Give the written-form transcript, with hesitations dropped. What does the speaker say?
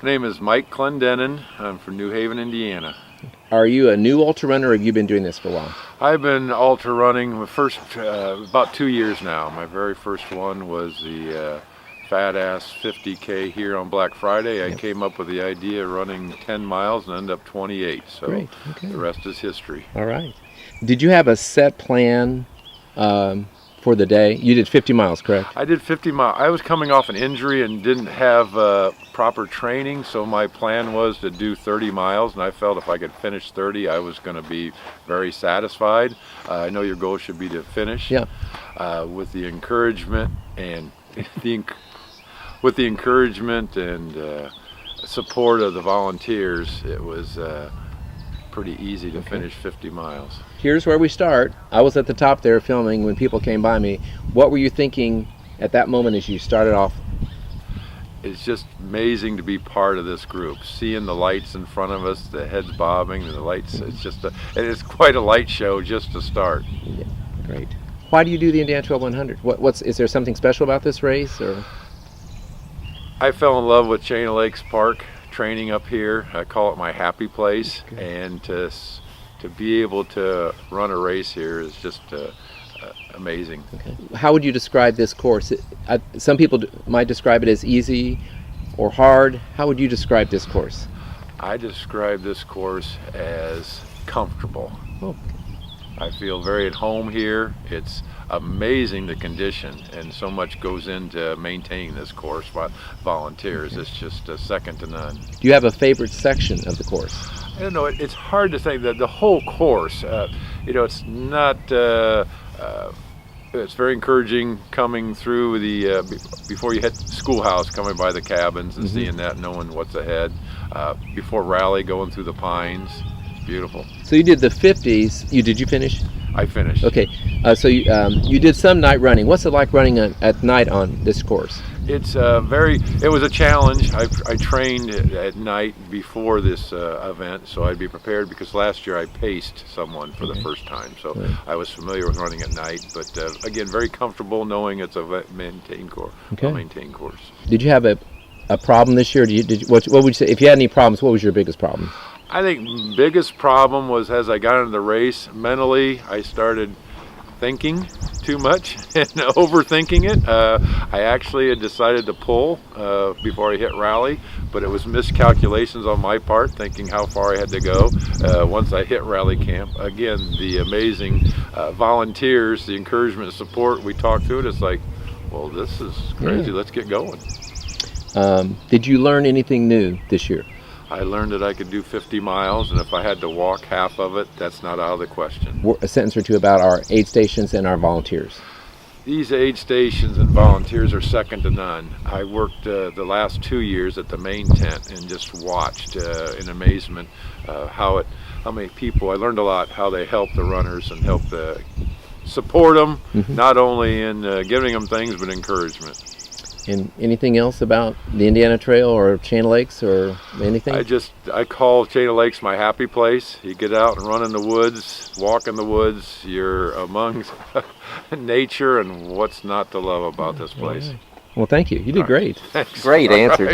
My name is Mike Clendenen. I'm from New Haven, Indiana. Are you a new ultra runner, or have you been doing this for a while? I've been ultra running about 2 years now. My very first one was the fat ass 50K here on Black Friday. I came up with the idea of running 10 miles and ended up 28. So Great. Okay. The rest is history. All right. Did you have a set plan for the day? You did 50 miles, correct? I did 50 miles. I was coming off an injury and didn't have proper training, so my plan was to do 30 miles, and I felt if I could finish 30, I was going to be very satisfied. I know your goal should be to finish. Yeah. With the encouragement and support of the volunteers, it was pretty easy to finish 50 miles. Here's where we start. I was at the top there filming when people came by me. What were you thinking at that moment as you started off? It's just amazing to be part of this group. Seeing the lights in front of us, the heads bobbing, and the lights, it's quite a light show just to start. Yeah, great. Why do you do the Indiana Trail 100? Is there something special about this race, or? I fell in love with Chain of Lakes Park training up here. I call it my happy place, and to be able to run a race here is just amazing. Okay. How would you describe this course? Some people might describe it as easy or hard. How would you describe this course? I describe this course as comfortable. Oh. I feel very at home here. It's amazing, the condition, and so much goes into maintaining this course by volunteers. It's just second to none. Do you have a favorite section of the course? I don't know. It's hard to think that the whole course. It's not. It's very encouraging coming through the before you hit the schoolhouse, coming by the cabins and seeing that, knowing what's ahead. Before rally, going through the pines. It's beautiful. So you did the 50s. Did you finish? I finished. Okay. So you did some night running. What's it like running at night on this course? It's it was a challenge. I trained at night before this event, so I'd be prepared, because last year I paced someone for the first time, so I was familiar with running at night. But again, very comfortable knowing it's a maintained course. Okay. A maintained course. Did you have a problem this year? What would you say, if you had any problems? What was your biggest problem? I think biggest problem was, as I got into the race, mentally I started thinking too much and overthinking it. I actually had decided to pull before I hit rally, but it was miscalculations on my part, thinking how far I had to go. Once I hit rally camp, again, the amazing volunteers, the encouragement and support, we talked through it. It's like, well, this is crazy. Let's get going. Did you learn anything new this year? I learned that I could do 50 miles, and if I had to walk half of it, that's not out of the question. A sentence or two about our aid stations and our volunteers. These aid stations and volunteers are second to none. I worked the last 2 years at the main tent and just watched in amazement how many people. I learned a lot, how they help the runners and help support them, not only in giving them things, but encouragement. And anything else about the Indiana Trail or Chain of Lakes or anything? I call Chain of Lakes my happy place. You get out and run in the woods, walk in the woods, you're among nature, and what's not to love about this place. Well, thank you. You did great. Thanks. Great answer.